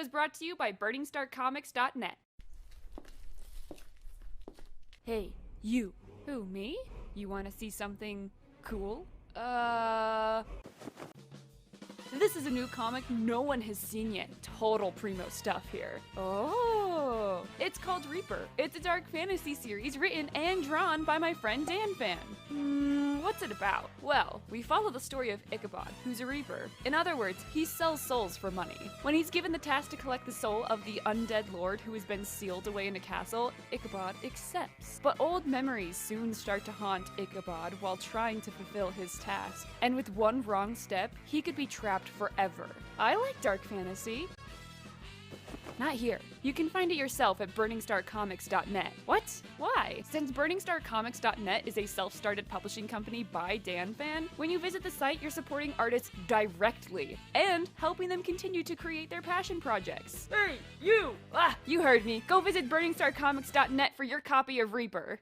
is brought to you by burningstarcomics.net. Hey, you. Who, me? You wanna see something cool? This is a new comic no one has seen yet. Total primo stuff here. Oh, it's called Reaper. It's a dark fantasy series written and drawn by my friend Dan Fan. What's it about? Well, we follow the story of Ichabod, who's a Reaper. In other words, he sells souls for money. When he's given the task to collect the soul of the undead lord who has been sealed away in a castle, Ichabod accepts. But old memories soon start to haunt Ichabod while trying to fulfill his task. And with one wrong step, he could be trapped forever. I like dark fantasy. Not here. You can find it yourself at burningstarcomics.net. What? Why? Since burningstarcomics.net is a self-started publishing company by Dan Fan, when you visit the site, you're supporting artists directly and helping them continue to create their passion projects. Hey, you! You heard me. Go visit burningstarcomics.net for your copy of Reaper.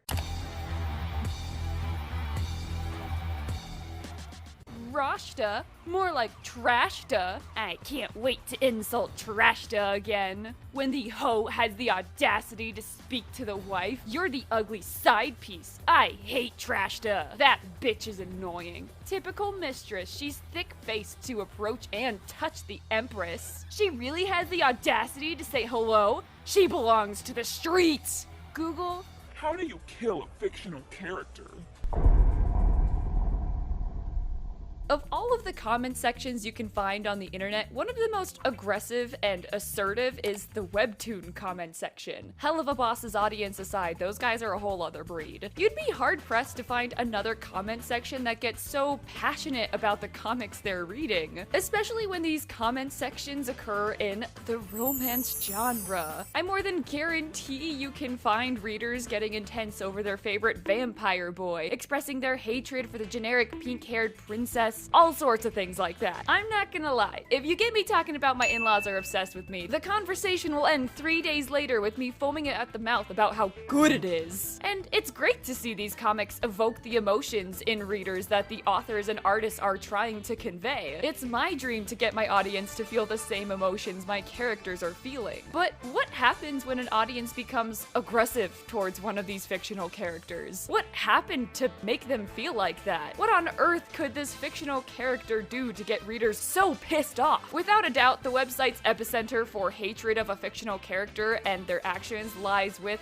Rashta, more like Trashta. I can't wait to insult Trashta again. When the hoe has the audacity to speak to the wife, you're the ugly side piece. I hate Trashta. That bitch is annoying. Typical mistress, she's thick-faced to approach and touch the Empress. She really has the audacity to say hello? She belongs to the streets. Google, how do you kill a fictional character? of all of the comment sections you can find on the internet, one of the most aggressive and assertive is the Webtoon comment section. Hell of a Boss's audience aside, those guys are a whole other breed. You'd be hard-pressed to find another comment section that gets so passionate about the comics they're reading, especially when these comment sections occur in the romance genre. I more than guarantee you can find readers getting intense over their favorite vampire boy, expressing their hatred for the generic pink-haired princess, all sorts of things like that. I'm not gonna lie, if you get me talking about my in-laws are obsessed with me, the conversation will end 3 days later with me foaming at the mouth about how good it is. And it's great to see these comics evoke the emotions in readers that the authors and artists are trying to convey. It's my dream to get my audience to feel the same emotions my characters are feeling. But what happens when an audience becomes aggressive towards one of these fictional characters? What happened to make them feel like that? What on earth could this fictional character do to get readers so pissed off? Without a doubt, the website's epicenter for hatred of a fictional character and their actions lies with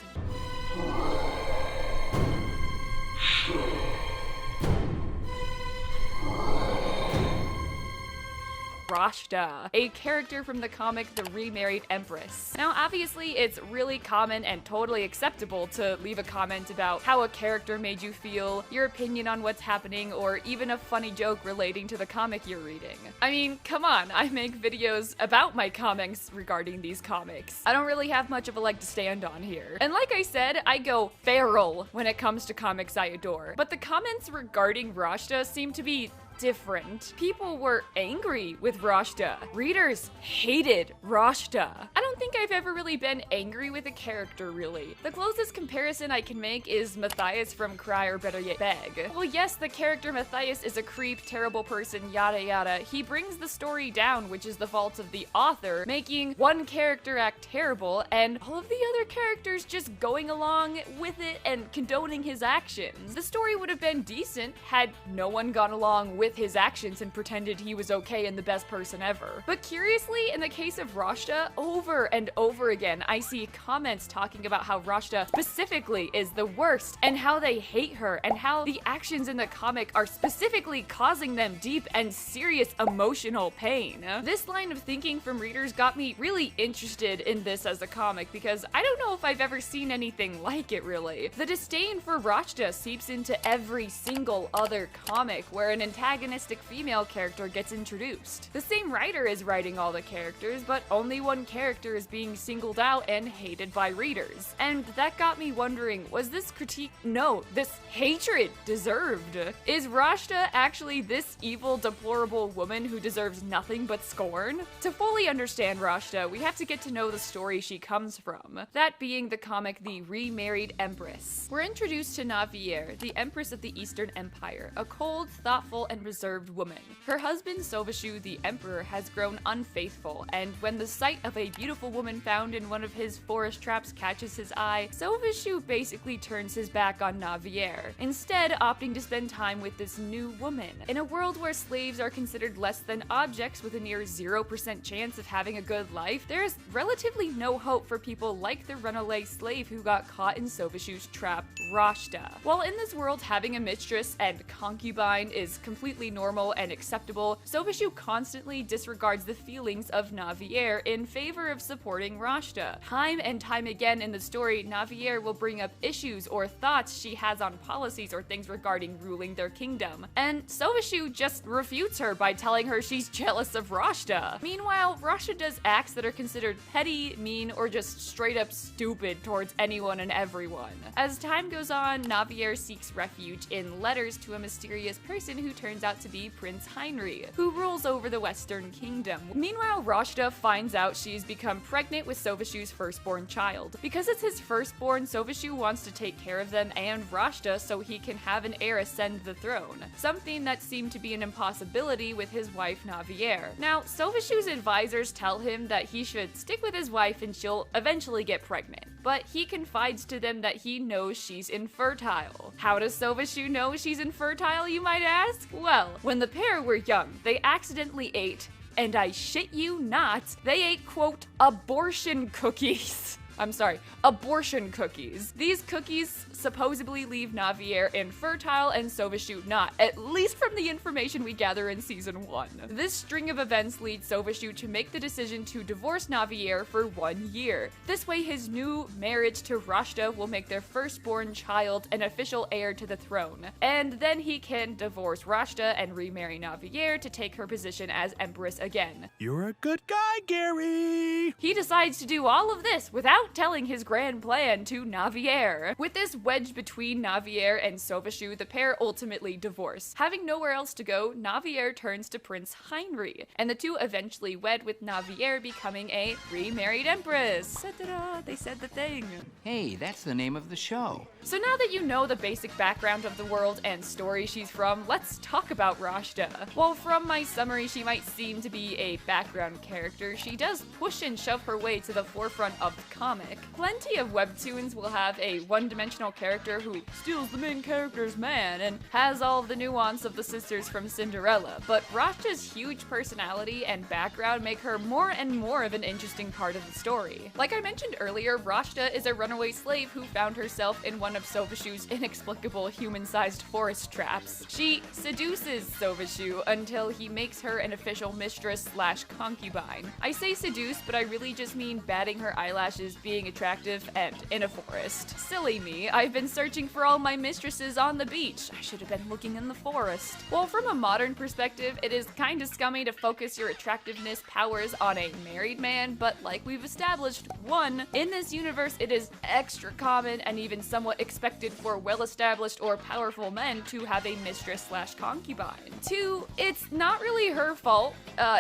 Rashta, a character from the comic The Remarried Empress. Now, obviously, it's really common and totally acceptable to leave a comment about how a character made you feel, your opinion on what's happening, or even a funny joke relating to the comic you're reading. I mean, come on, I make videos about my comics regarding these comics. I don't really have much of a leg to stand on here. And like I said, I go feral when it comes to comics I adore. But the comments regarding Rashta seem to be different. People were angry with Rashta. Readers hated Rashta. I don't think I've ever really been angry with a character, really. The closest comparison I can make is Matthias from Cry or Better Yet Beg. Well, yes, the character Matthias is a creep, terrible person, yada yada. He brings the story down, which is the fault of the author, making one character act terrible and all of the other characters just going along with it and condoning his actions. The story would have been decent had no one gone along with his actions and pretended he was okay and the best person ever. But curiously, in the case of Rashta, over and over again, I see comments talking about how Rashta specifically is the worst and how they hate her and how the actions in the comic are specifically causing them deep and serious emotional pain. This line of thinking from readers got me really interested in this as a comic because I don't know if I've ever seen anything like it, really. The disdain for Rashta seeps into every single other comic where an antagonistic female character gets introduced. The same writer is writing all the characters, but only one character is was being singled out and hated by readers. And that got me wondering, was this critique, no, this hatred deserved? Is Rashta actually this evil, deplorable woman who deserves nothing but scorn? To fully understand Rashta, we have to get to know the story she comes from, that being the comic The Remarried Empress. We're introduced to Navier, the Empress of the Eastern Empire, a cold, thoughtful, and reserved woman. Her husband Sovashu, the Emperor, has grown unfaithful, and when the sight of a beautiful woman found in one of his forest traps catches his eye, Sovashu basically turns his back on Navier, instead opting to spend time with this new woman. In a world where slaves are considered less than objects with a near 0% chance of having a good life, there is relatively no hope for people like the runaway slave who got caught in Sovashu's trap, Rashta. While in this world having a mistress and concubine is completely normal and acceptable, Sovashu constantly disregards the feelings of Navier in favor of supporting Rashta. Time and time again in the story, Navier will bring up issues or thoughts she has on policies or things regarding ruling their kingdom, and Sovashu just refutes her by telling her she's jealous of Rashta. Meanwhile, Rashta does acts that are considered petty, mean, or just straight up stupid towards anyone and everyone. As time goes on, Navier seeks refuge in letters to a mysterious person who turns out to be Prince Heinrich, who rules over the Western Kingdom. Meanwhile, Rashta finds out she's become pregnant with Sovashu's firstborn child. Because it's his firstborn, Sovashu wants to take care of them and Rashta so he can have an heir ascend the throne, something that seemed to be an impossibility with his wife Navier. Now, Sovashu's advisors tell him that he should stick with his wife and she'll eventually get pregnant, but he confides to them that he knows she's infertile. How does Sovashu know she's infertile, you might ask? Well, when the pair were young, they accidentally ate, and I shit you not, they ate, quote, abortion cookies. I'm sorry, abortion cookies. These cookies supposedly leave Navier infertile and Sovashu not, at least from the information we gather in season 1. This string of events leads Sovashu to make the decision to divorce Navier for 1 year. This way his new marriage to Rashta will make their firstborn child an official heir to the throne, and then he can divorce Rashta and remarry Navier to take her position as empress again. You're a good guy, Gary! He decides to do all of this without telling his grand plan to Navier. With this wedge between Navier and Sovashu, the pair ultimately divorce. Having nowhere else to go, Navier turns to Prince Heinrich, and the two eventually wed, with Navier becoming a remarried empress. Ta-da, they said the thing. Hey, that's the name of the show. So now that you know the basic background of the world and story she's from, let's talk about Rashta. While from my summary she might seem to be a background character, she does push and shove her way to the forefront of the comic. Plenty of webtoons will have a one-dimensional character who steals the main character's man and has all of the nuance of the sisters from Cinderella, but Rashta's huge personality and background make her more and more of an interesting part of the story. Like I mentioned earlier, Rashta is a runaway slave who found herself in one of Sovashu's inexplicable human-sized forest traps. She seduces Sovashu until he makes her an official mistress/concubine. I say seduce, but I really just mean batting her eyelashes, being attractive, and in a forest. Silly me, I've been searching for all my mistresses on the beach. I should have been looking in the forest. Well, from a modern perspective, it is kinda scummy to focus your attractiveness powers on a married man, but like we've established, 1, in this universe it is extra common and even somewhat expected for well-established or powerful men to have a mistress/concubine. 2, it's not really her fault.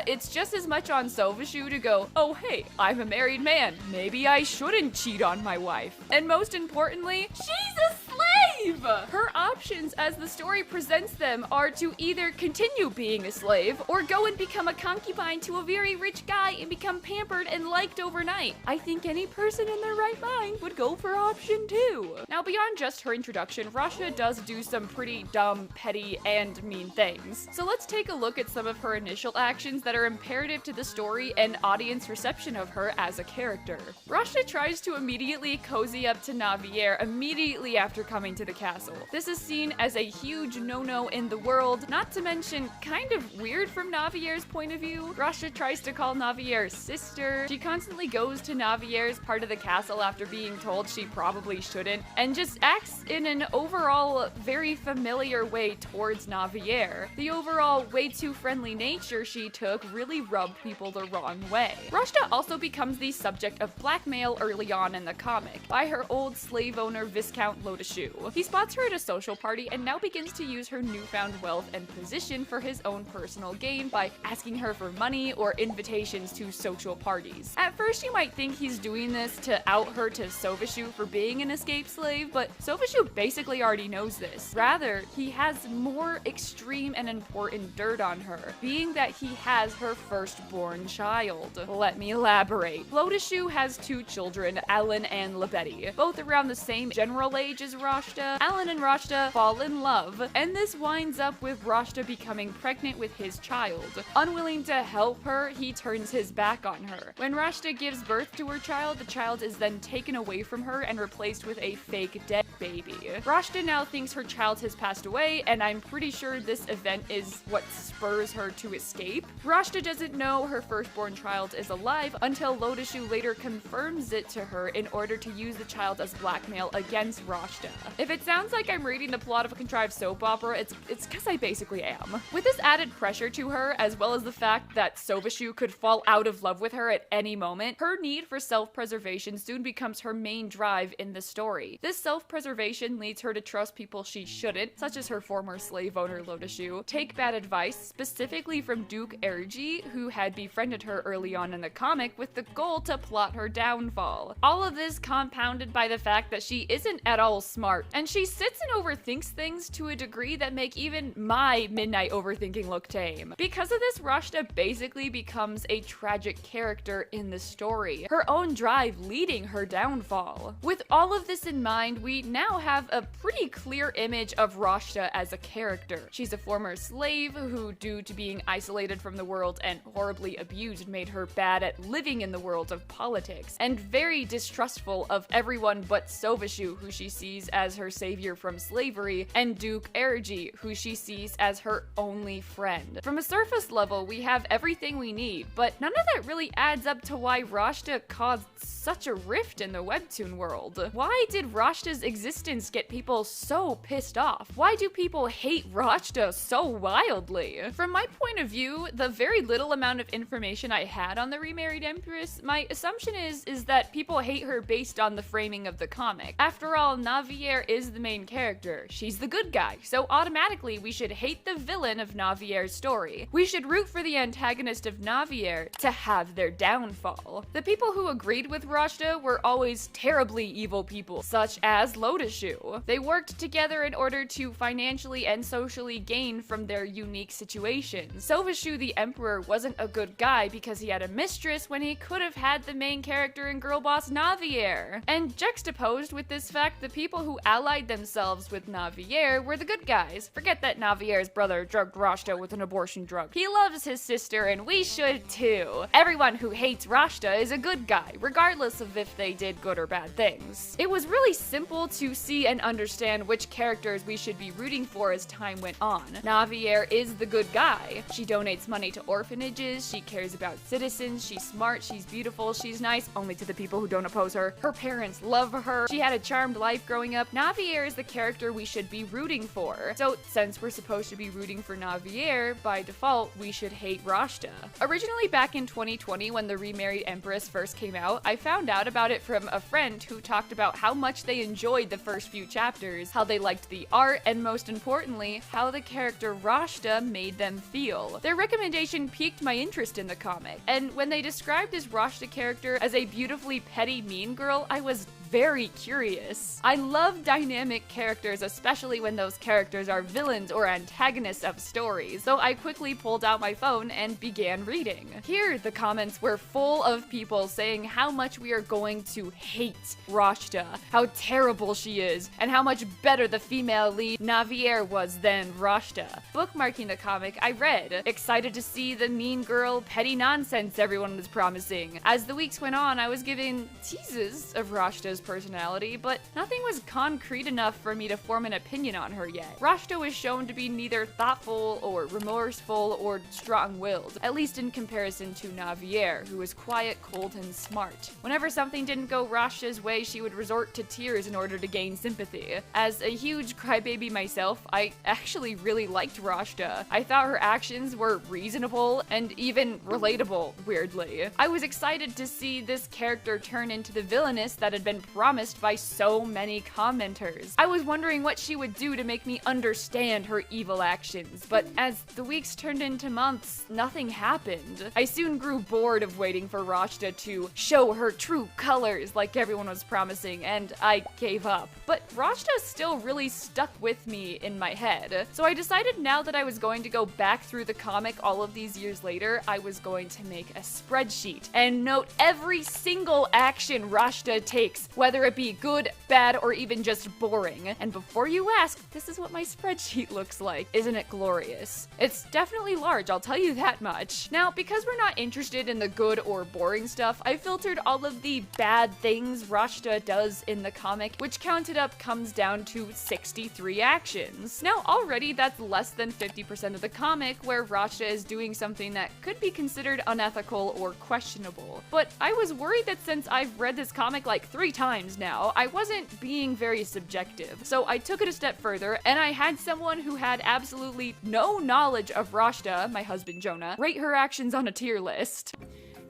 It's just as much on Sovashu to go, oh hey, I'm a married man, maybe I shouldn't cheat on my wife. And most importantly, she's a slave! Her options as the story presents them are to either continue being a slave or go and become a concubine to a very rich guy and become pampered and liked overnight. I think any person in their right mind would go for option 2. Now, beyond just her introduction, Rashta does do some pretty dumb, petty, and mean things. So let's take a look at some of her initial actions that are imperative to the story and audience reception of her as a character. Rashta tries to immediately cozy up to Navier immediately after coming to the the castle. This is seen as a huge no-no in the world, not to mention kind of weird from Navier's point of view. Rashta tries to call Navier's sister. She constantly goes to Navier's part of the castle after being told she probably shouldn't, and just acts in an overall very familiar way towards Navier. The overall way too friendly nature she took really rubbed people the wrong way. Rashta also becomes the subject of blackmail early on in the comic by her old slave owner Viscount Lodeshoe. He spots her at a social party and now begins to use her newfound wealth and position for his own personal gain by asking her for money or invitations to social parties. At first you might think he's doing this to out her to Sovashu for being an escaped slave, but Sovashu basically already knows this. Rather, he has more extreme and important dirt on her, being that he has her firstborn child. Let me elaborate. Lodeshoe has two children, Alan and Lebetty, both around the same general age as Rashta. Alan and Rashta fall in love, and this winds up with Rashta becoming pregnant with his child. Unwilling to help her, he turns his back on her. When Rashta gives birth to her child, the child is then taken away from her and replaced with a fake dead baby. Rashta now thinks her child has passed away, and I'm pretty sure this event is what spurs her to escape. Rashta doesn't know her firstborn child is alive until Lodeshoe later confirms it to her in order to use the child as blackmail against Rashta. If it sounds like I'm reading the plot of a contrived soap opera, it's because I basically am. With this added pressure to her, as well as the fact that Sovashu could fall out of love with her at any moment, her need for self-preservation soon becomes her main drive in the story. This self-preservation leads her to trust people she shouldn't, such as her former slave owner Lodeshoe, take bad advice, specifically from Duke Ergi, who had befriended her early on in the comic with the goal to plot her downfall. All of this compounded by the fact that she isn't at all smart, and she sits and overthinks things to a degree that make even my midnight overthinking look tame. Because of this, Rashta basically becomes a tragic character in the story, her own drive leading her downfall. With all of this in mind, we now have a pretty clear image of Rashta as a character. She's a former slave who, due to being isolated from the world and horribly abused, made her bad at living in the world of politics, and very distrustful of everyone but Sovashu, who she sees as her savior from slavery, and Duke Ergi, who she sees as her only friend. From a surface level, we have everything we need, but none of that really adds up to why Rashta caused such a rift in the Webtoon world. Why did Rashta's existence get people so pissed off? Why do people hate Rashta so wildly? From my point of view, the very little amount of information I had on the remarried empress, my assumption is that people hate her based on the framing of the comic. After all, Navier is the main character. She's the good guy, so automatically we should hate the villain of Navier's story. We should root for the antagonist of Navier to have their downfall. The people who agreed with Rashta were always terribly evil people, such as Lodeshoe. They worked together in order to financially and socially gain from their unique situations. Sovashu the Emperor wasn't a good guy because he had a mistress when he could have had the main character and girl boss Navier. And juxtaposed with this fact, the people who allied themselves with Navier were the good guys. Forget that Navier's brother drugged Rashta with an abortion drug. He loves his sister, and we should too. Everyone who hates Rashta is a good guy, regardless of if they did good or bad things. It was really simple to see and understand which characters we should be rooting for as time went on. Navier is the good guy. She donates money to orphanages, she cares about citizens, she's smart, she's beautiful, she's nice, only to the people who don't oppose her. Her parents love her, she had a charmed life growing up. Navier is the character we should be rooting for. So since we're supposed to be rooting for Navier, by default, we should hate Rashta. Originally back in 2020 when the Remarried Empress first came out, I found out about it from a friend who talked about how much they enjoyed the first few chapters, how they liked the art, and most importantly, how the character Rashta made them feel. Their recommendation piqued my interest in the comic, and when they described his Rashta character as a beautifully petty mean girl, I was very curious. I love dynamic characters, especially when those characters are villains or antagonists of stories, so I quickly pulled out my phone and began reading. Here, the comments were full of people saying how much we are going to hate Rashta, how terrible she is, and how much better the female lead Navier was than Rashta. Bookmarking the comic, I read, excited to see the mean girl, petty nonsense everyone was promising. As the weeks went on, I was given teases of Rashta's Rashta's personality, but nothing was concrete enough for me to form an opinion on her yet. Rashta was shown to be neither thoughtful or remorseful or strong-willed, at least in comparison to Navier, who was quiet, cold, and smart. Whenever something didn't go Rashta's way, she would resort to tears in order to gain sympathy. As a huge crybaby myself, I actually really liked Rashta. I thought her actions were reasonable and even relatable, weirdly. I was excited to see this character turn into the villainess that had been promised by so many commenters. I was wondering what she would do to make me understand her evil actions, but as the weeks turned into months, nothing happened. I soon grew bored of waiting for Rashta to show her true colors like everyone was promising, and I gave up. But Rashta still really stuck with me in my head, so I decided now that I was going to go back through the comic all of these years later, I was going to make a spreadsheet and note every single action Rashta takes, whether it be good, bad, or even just boring. And before you ask, this is what my spreadsheet looks like. Isn't it glorious? It's definitely large, I'll tell you that much. Now, because we're not interested in the good or boring stuff, I filtered all of the bad things Rashta does in the comic, which counted up comes down to 63 actions. Now, already that's less than 50% of the comic where Rashta is doing something that could be considered unethical or questionable. But I was worried that since I've read this comic like 3 times now, I wasn't being very subjective. So I took it a step further, and I had someone who had absolutely no knowledge of Rashta, my husband Jonah, rate her actions on a tier list.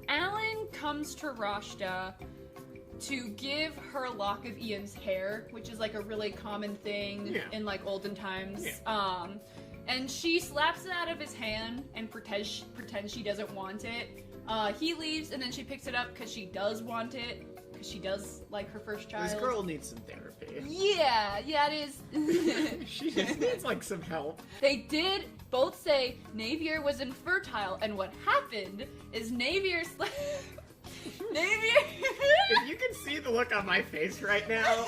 Alan comes to Rashta to give her a lock of Ian's hair, which is like a really common thing in like olden times. And she slaps it out of his hand and pretends she doesn't want it. He leaves, and then she picks it up because she does want it. Because she does like her first child. This girl needs some therapy. Yeah, it is. She just needs like some help. They did both say Navier was infertile, and what happened is Navier If you can see the look on my face right now,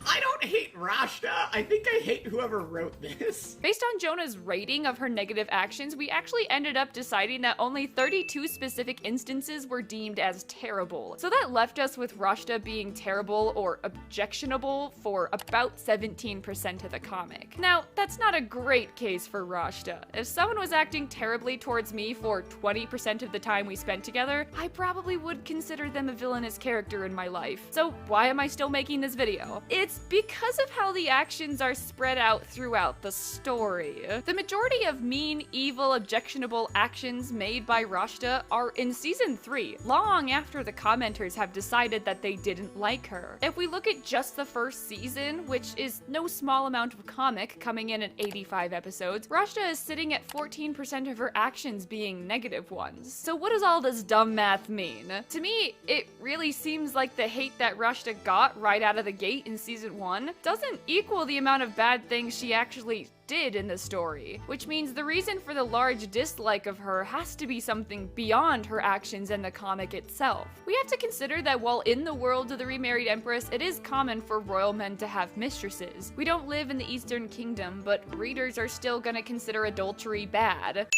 I don't hate Rashta. I think I hate whoever wrote this. Based on Jonah's rating of her negative actions, we actually ended up deciding that only 32 specific instances were deemed as terrible. So that left us with Rashta being terrible or objectionable for about 17% of the comic. Now, that's not a great case for Rashta. If someone was acting terribly towards me for 20% of the time we spent together, I probably would consider them a villainous character in my life. So why am I still making this video? It's because of how the actions are spread out throughout the story. The majority of mean, evil, objectionable actions made by Rashta are in season 3, long after the commenters have decided that they didn't like her. If we look at just the first season, which is no small amount of comic coming in at 85 episodes, Rashta is sitting at 14% of her actions being negative ones. So what does all this dumb math mean? To me, it really seems like the hate that Rashta got right out of the gate in season 1 doesn't equal the amount of bad things she actually did in the story, which means the reason for the large dislike of her has to be something beyond her actions and the comic itself. We have to consider that while in the world of the remarried empress, it is common for royal men to have mistresses. We don't live in the Eastern Kingdom, but readers are still gonna consider adultery bad.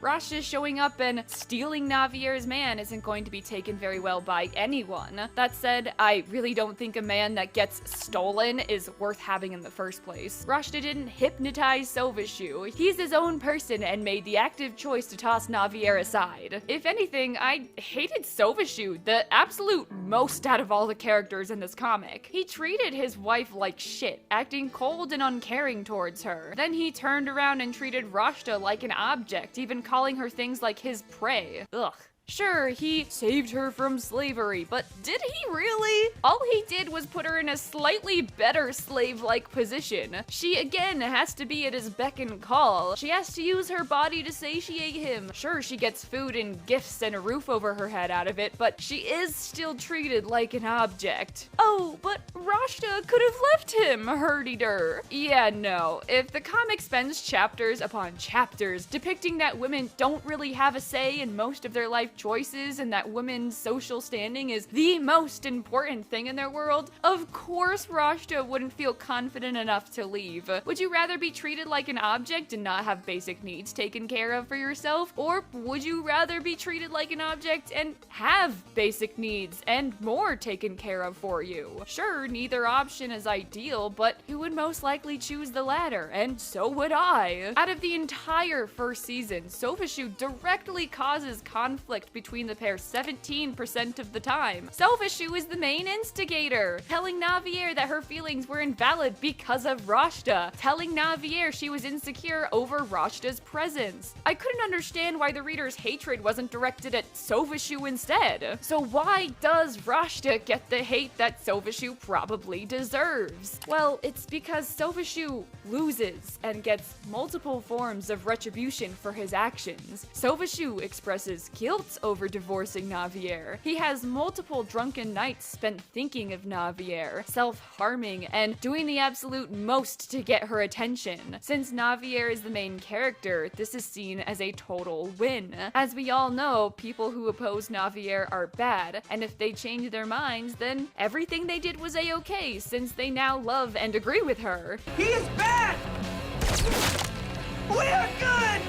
Rashta showing up and stealing Navier's man isn't going to be taken very well by anyone. That said, I really don't think a man that gets stolen is worth having in the first place. Rashta didn't hypnotize Sovashu. He's his own person and made the active choice to toss Navier aside. If anything, I hated Sovashu the absolute most out of all the characters in this comic. He treated his wife like shit, acting cold and uncaring towards her. Then he turned around and treated Rashta like an object, even calling her things like his prey. Ugh. Sure, he saved her from slavery, but did he really? All he did was put her in a slightly better slave-like position. She, again, has to be at his beck and call. She has to use her body to satiate him. Sure, she gets food and gifts and a roof over her head out of it, but she is still treated like an object. Oh, but Rashta could have left him, hurdy-dur. Yeah, no. If the comic spends chapters upon chapters depicting that women don't really have a say in most of their life life choices and that women's social standing is the most important thing in their world, of course Rashta wouldn't feel confident enough to leave. Would you rather be treated like an object and not have basic needs taken care of for yourself? Or would you rather be treated like an object and have basic needs and more taken care of for you? Sure, neither option is ideal, but you would most likely choose the latter, and so would I. Out of the entire first season, Sofashu directly causes conflict between the pair 17% of the time. Sofashu is the main instigator, telling Navier that her feelings were invalid because of Rashta, telling Navier she was insecure over Rashta's presence. I couldn't understand why the reader's hatred wasn't directed at Sofashu instead. So why does Rashta get the hate that Sofashu probably deserves? Well, it's because Sofashu loses and gets multiple forms of retribution for his actions. Sofashu expresses guilt over divorcing Navier. He has multiple drunken nights spent thinking of Navier, self-harming, and doing the absolute most to get her attention. Since Navier is the main character, this is seen as a total win. As we all know, people who oppose Navier are bad, and if they change their minds, then everything they did was a-okay, since they now love and agree with her. He is bad! We are good!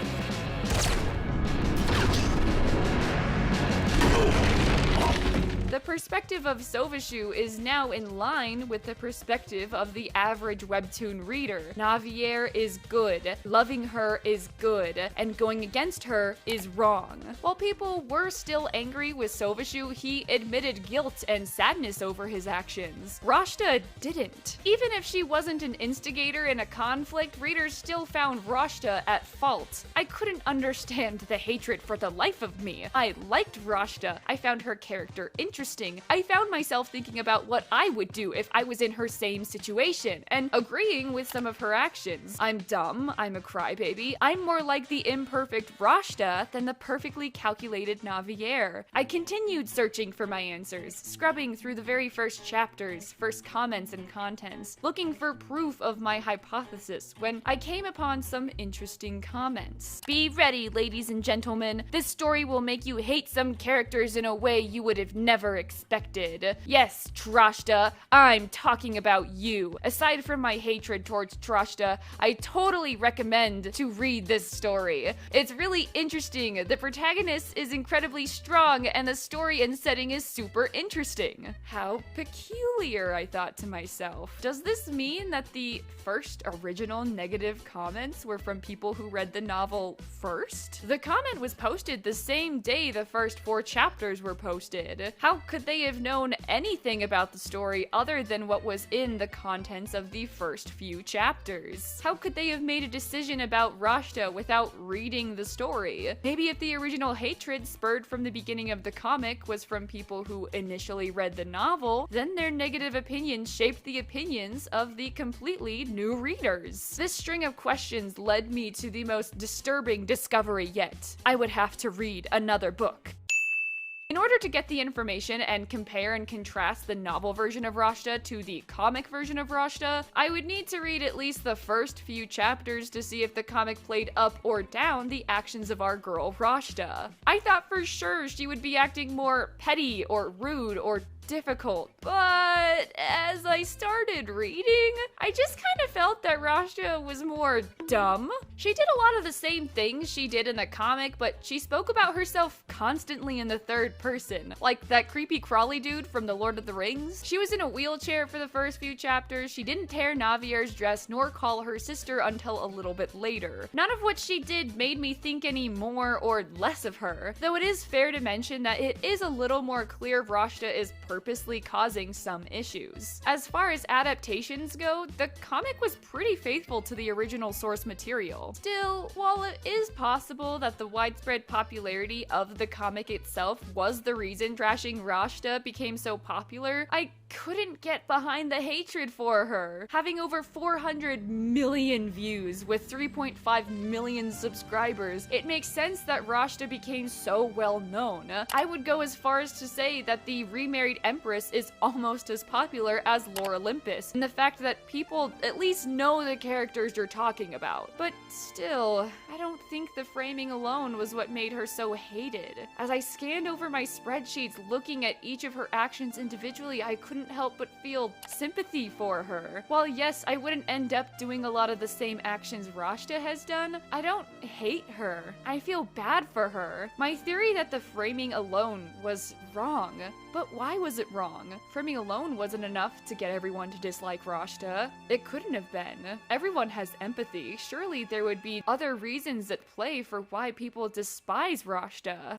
The perspective of Sofashu is now in line with the perspective of the average Webtoon reader. Navier is good, loving her is good, and going against her is wrong. While people were still angry with Sofashu, he admitted guilt and sadness over his actions. Rashta didn't. Even if she wasn't an instigator in a conflict, readers still found Rashta at fault. I couldn't understand the hatred for the life of me. I liked Rashta. I found her character interesting. I found myself thinking about what I would do if I was in her same situation, and agreeing with some of her actions. I'm dumb, I'm a crybaby, I'm more like the imperfect Rashta than the perfectly calculated Navier. I continued searching for my answers, scrubbing through the very first chapters, first comments and contents, looking for proof of my hypothesis, when I came upon some interesting comments. Be ready, ladies and gentlemen, this story will make you hate some characters in a way you would have never expected. Yes, Trashta, I'm talking about you. Aside from my hatred towards Trashta, I totally recommend to read this story. It's really interesting. The protagonist is incredibly strong, and the story and setting is super interesting. How peculiar, I thought to myself. Does this mean that the first original negative comments were from people who read the novel first? The comment was posted the same day the first 4 chapters were posted. How could they have known anything about the story other than what was in the contents of the first few chapters? How could they have made a decision about Rashta without reading the story? Maybe if the original hatred spurred from the beginning of the comic was from people who initially read the novel, then their negative opinions shaped the opinions of the completely new readers. This string of questions led me to the most disturbing discovery yet. I would have to read another book. In order to get the information and compare and contrast the novel version of Rashta to the comic version of Rashta, I would need to read at least the first few chapters to see if the comic played up or down the actions of our girl Rashta. I thought for sure she would be acting more petty or rude or difficult, but as I started reading, I just kind of felt that Rashta was more dumb. She did a lot of the same things she did in the comic, but she spoke about herself constantly in the third person, like that creepy crawly dude from The Lord of the Rings. She was in a wheelchair for the first few chapters, she didn't tear Navier's dress nor call her sister until a little bit later. None of what she did made me think any more or less of her, though it is fair to mention that it is a little more clear Rashta is purposely causing some issues. As far as adaptations go, the comic was pretty faithful to the original source material. Still, while it is possible that the widespread popularity of the comic itself was the reason trashing Rashta became so popular, I couldn't get behind the hatred for her. Having over 400 million views with 3.5 million subscribers, it makes sense that Rashta became so well known. I would go as far as to say that the remarried empress is almost as popular as Lore Olympus, and the fact that people at least know the characters you're talking about. But still, I don't think the framing alone was what made her so hated. As I scanned over my spreadsheets looking at each of her actions individually, I couldn't help but feel sympathy for her. While yes, I wouldn't end up doing a lot of the same actions Rashta has done, I don't hate her. I feel bad for her. My theory that the framing alone was wrong. But why was it wrong? Framing alone wasn't enough to get everyone to dislike Rashta. It couldn't have been. Everyone has empathy. Surely there would be other reasons at play for why people despise Rashta.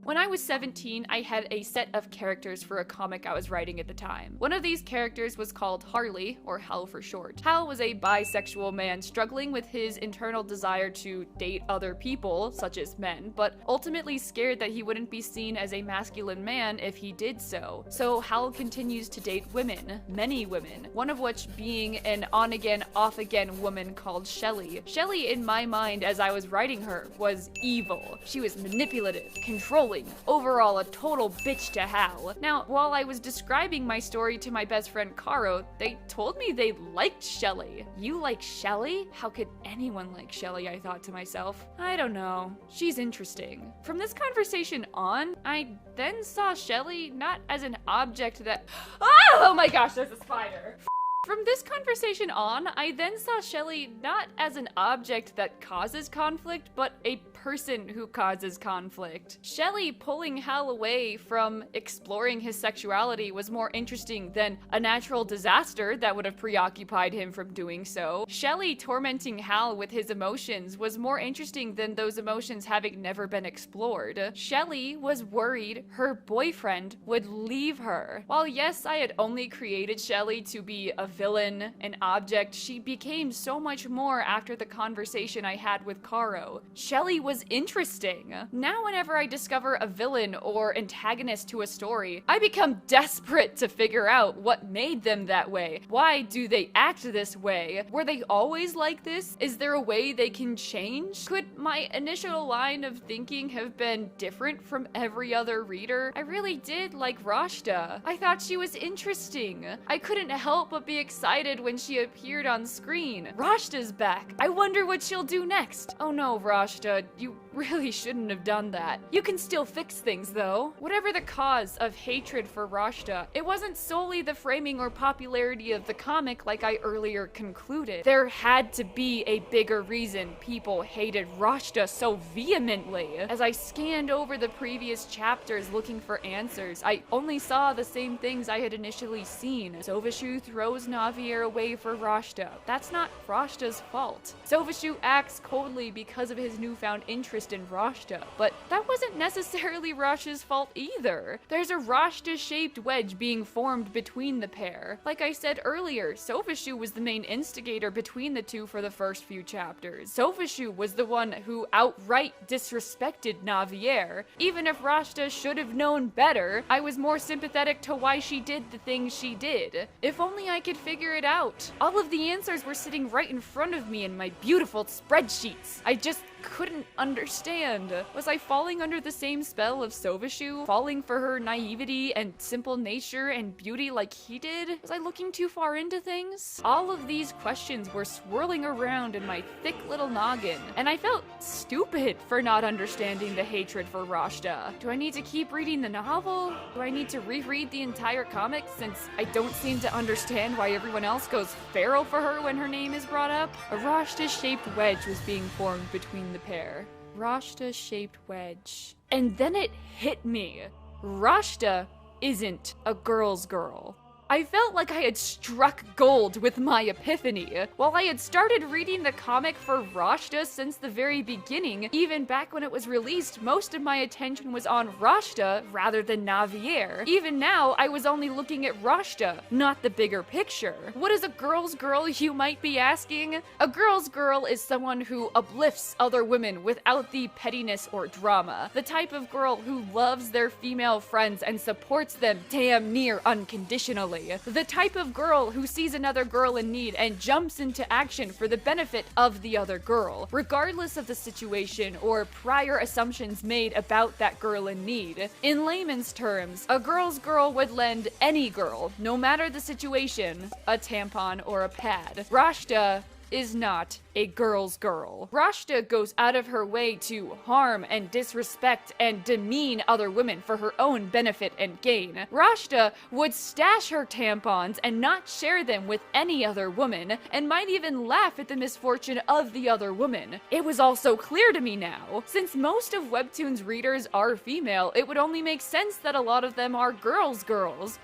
When I was 17, I had a set of characters for a comic I was writing at the time. One of these characters was called Harley, or Hal for short. Hal was a bisexual man struggling with his internal desire to date other people, such as men, but ultimately scared that he wouldn't be seen as a masculine man if he did so. So Hal continues to date women, many women, one of which being an on-again, off-again woman called Shelly. Shelly, in my mind as I was writing her, was evil. She was manipulative, controlling, overall a total bitch to Hal. Now, while I was describing my story to my best friend Caro, they told me they liked Shelly. You like Shelly? How could anyone like Shelly, I thought to myself. I don't know. She's interesting. From this conversation on, I then saw Shelly not as an object that— oh my gosh, there's a spider! From this conversation on, I then saw Shelly not as an object that causes conflict, but a person who causes conflict. Shelly pulling Hal away from exploring his sexuality was more interesting than a natural disaster that would have preoccupied him from doing so. Shelly tormenting Hal with his emotions was more interesting than those emotions having never been explored. Shelly was worried her boyfriend would leave her. While yes, I had only created Shelly to be a villain, an object, she became so much more after the conversation I had with Caro. Shelly was interesting. Now whenever I discover a villain or antagonist to a story, I become desperate to figure out what made them that way. Why do they act this way? Were they always like this? Is there a way they can change? Could my initial line of thinking have been different from every other reader? I really did like Rashta. I thought she was interesting. I couldn't help but be excited when she appeared on screen. Rashta's back. I wonder what she'll do next. Oh no, Rashta, you really shouldn't have done that. You can still fix things though. Whatever the cause of hatred for Rashta, it wasn't solely the framing or popularity of the comic like I earlier concluded. There had to be a bigger reason people hated Rashta so vehemently. As I scanned over the previous chapters looking for answers, I only saw the same things I had initially seen. Sovashu throws Navier away for Rashta. That's not Rashta's fault. Sovashu acts coldly because of his newfound interest in Rashta, but that wasn't necessarily Rashta's fault either. There's a Rashta-shaped wedge being formed between the pair. Like I said earlier, Sovashu was the main instigator between the two for the first few chapters. Sovashu was the one who outright disrespected Navier. Even if Rashta should have known better, I was more sympathetic to why she did the things she did. If only I could figure it out. All of the answers were sitting right in front of me in my beautiful spreadsheets. I just couldn't understand. Was I falling under the same spell of Sovashu? Falling for her naivety and simple nature and beauty like he did? Was I looking too far into things? All of these questions were swirling around in my thick little noggin, and I felt stupid for not understanding the hatred for Rashta. Do I need to keep reading the novel? Do I need to reread the entire comic since I don't seem to understand why everyone else goes feral for her when her name is brought up? A Rashta-shaped wedge was being formed between the pair. Rashta-shaped wedge. And then it hit me. Rashta isn't a girl's girl. I felt like I had struck gold with my epiphany. While I had started reading the comic for Rashta since the very beginning, even back when it was released, most of my attention was on Rashta rather than Navier. Even now, I was only looking at Rashta, not the bigger picture. What is a girl's girl, you might be asking? A girl's girl is someone who uplifts other women without the pettiness or drama. The type of girl who loves their female friends and supports them damn near unconditionally. The type of girl who sees another girl in need and jumps into action for the benefit of the other girl, regardless of the situation or prior assumptions made about that girl in need. In layman's terms, a girl's girl would lend any girl, no matter the situation, a tampon or a pad. Rashta is not a girl's girl. Rashta goes out of her way to harm and disrespect and demean other women for her own benefit and gain. Rashta would stash her tampons and not share them with any other woman, and might even laugh at the misfortune of the other woman. It was also clear to me now, since most of Webtoon's readers are female, it would only make sense that a lot of them are girls,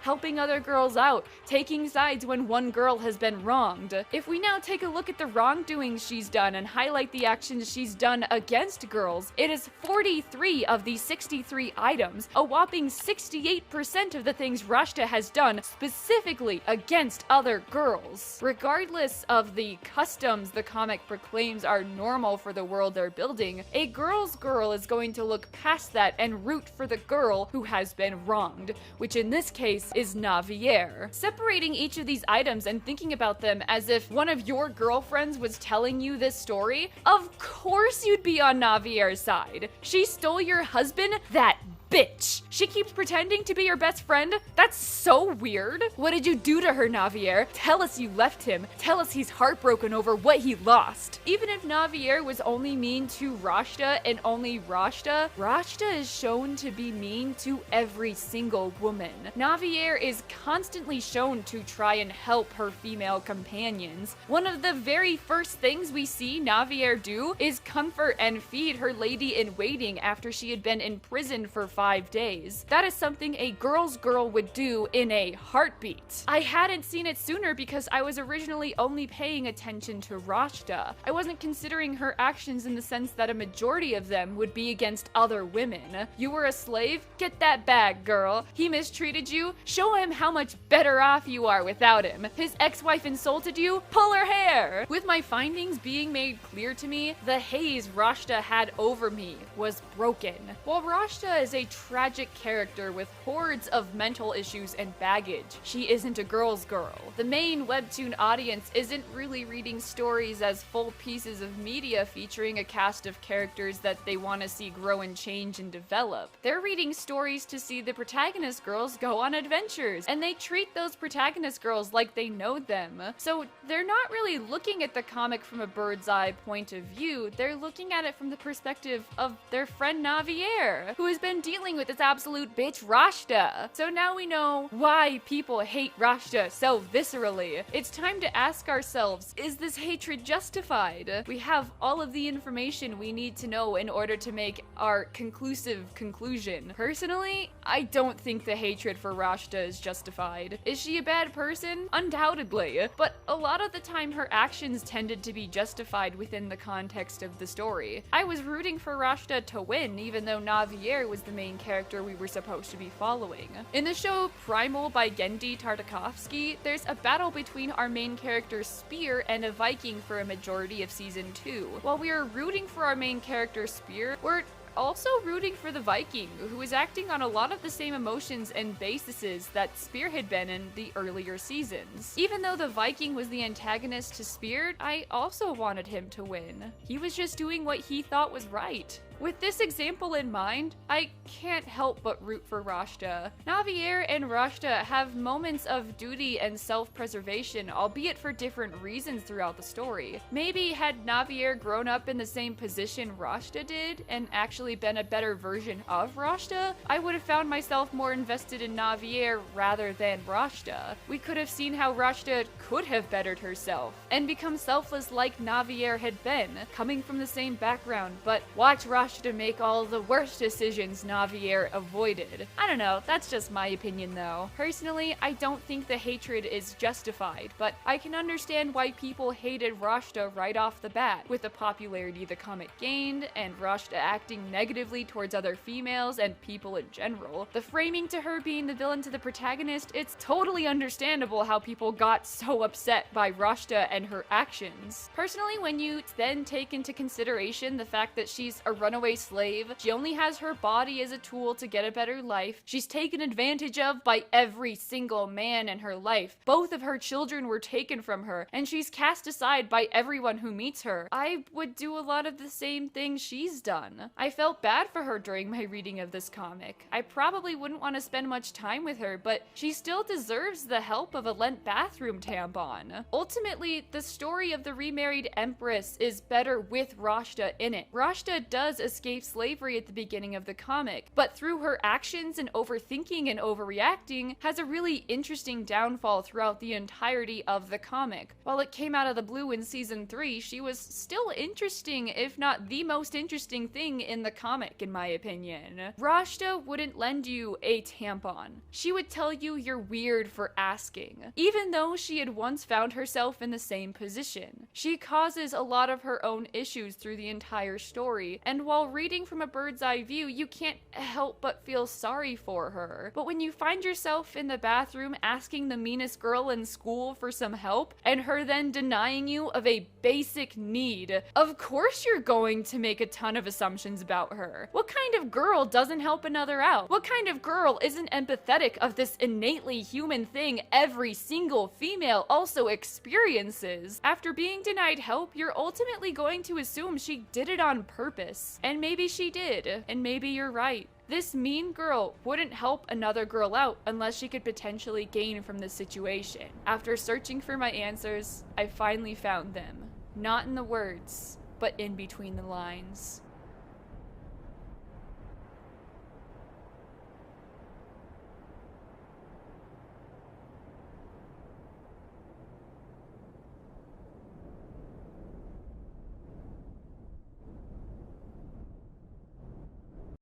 helping other girls out, taking sides when one girl has been wronged. If we now take a look at the wrongdoings she's done and highlight the actions she's done against girls, it is 43 of the 63 items, a whopping 68% of the things Rashta has done specifically against other girls. Regardless of the customs the comic proclaims are normal for the world they're building, a girl's girl is going to look past that and root for the girl who has been wronged, which in this case is Navier. Separating each of these items and thinking about them as if one of your girlfriends was telling you this story, of course you'd be on Navier's side. She stole your husband? That bitch. She keeps pretending to be your best friend? That's so weird. What did you do to her, Navier? Tell us you left him. Tell us he's heartbroken over what he lost. Even if Navier was only mean to Rashta and only Rashta, Rashta is shown to be mean to every single woman. Navier is constantly shown to try and help her female companions. One of the very first things we see Navier do is comfort and feed her lady-in-waiting after she had been imprisoned for 5 days. That is something a girl's girl would do in a heartbeat. I hadn't seen it sooner because I was originally only paying attention to Rashta. I wasn't considering her actions in the sense that a majority of them would be against other women. You were a slave? Get that bag, girl. He mistreated you? Show him how much better off you are without him. His ex-wife insulted you? Pull her hair! With my findings being made clear to me, the haze Rashta had over me was broken. While Rashta is a tragic character with hordes of mental issues and baggage, she isn't a girl's girl. The main Webtoon audience isn't really reading stories as full pieces of media featuring a cast of characters that they want to see grow and change and develop. They're reading stories to see the protagonist girls go on adventures, and they treat those protagonist girls like they know them. So they're not really looking at the comic from a bird's eye point of view, they're looking at it from the perspective of their friend Navier, who has been dealing with this absolute bitch Rashta. So now we know why people hate Rashta so viscerally. It's time to ask ourselves, is this hatred justified? We have all of the information we need to know in order to make our conclusive conclusion. Personally, I don't think the hatred for Rashta is justified. Is she a bad person? Undoubtedly. But a lot of the time her actions tended to be justified within the context of the story. I was rooting for Rashta to win, even though Navier was the main character we were supposed to be following. In the show Primal by Genndy Tartakovsky, there's a battle between our main character Spear and a Viking for a majority of season 2. While we are rooting for our main character Spear, we're also rooting for the Viking, who is acting on a lot of the same emotions and bases that Spear had been in the earlier seasons. Even though the Viking was the antagonist to Spear, I also wanted him to win. He was just doing what he thought was right. With this example in mind, I can't help but root for Rashta. Navier and Rashta have moments of duty and self-preservation, albeit for different reasons throughout the story. Maybe had Navier grown up in the same position Rashta did, and actually been a better version of Rashta, I would have found myself more invested in Navier rather than Rashta. We could have seen how Rashta could have bettered herself, and become selfless like Navier had been, coming from the same background, but watch Rashta Rashta make all the worst decisions Navier avoided. I don't know, that's just my opinion though. Personally, I don't think the hatred is justified, but I can understand why people hated Rashta right off the bat, with the popularity the comic gained, and Rashta acting negatively towards other females and people in general. The framing to her being the villain to the protagonist, it's totally understandable how people got so upset by Rashta and her actions. Personally, when you then take into consideration the fact that she's a runaway slave, she only has her body as a tool to get a better life, she's taken advantage of by every single man in her life, both of her children were taken from her, and she's cast aside by everyone who meets her, I would do a lot of the same things she's done. I felt bad for her during my reading of this comic. I probably wouldn't want to spend much time with her, but she still deserves the help of a lent bathroom tampon. Ultimately, the story of the remarried empress is better with Rashta in it. Rashta does escape slavery at the beginning of the comic, but through her actions and overthinking and overreacting, has a really interesting downfall throughout the entirety of the comic. While it came out of the blue in season 3, she was still interesting, if not the most interesting thing in the comic, in my opinion. Rashta wouldn't lend you a tampon. She would tell you you're weird for asking, even though she had once found herself in the same position. She causes a lot of her own issues through the entire story, and while reading from a bird's eye view, you can't help but feel sorry for her. But when you find yourself in the bathroom asking the meanest girl in school for some help, and her then denying you of a basic need, of course you're going to make a ton of assumptions about her. What kind of girl doesn't help another out? What kind of girl isn't empathetic of this innately human thing every single female also experiences? After being denied help, you're ultimately going to assume she did it on purpose. And maybe she did, and maybe you're right. This mean girl wouldn't help another girl out unless she could potentially gain from the situation. After searching for my answers, I finally found them. Not in the words, but in between the lines.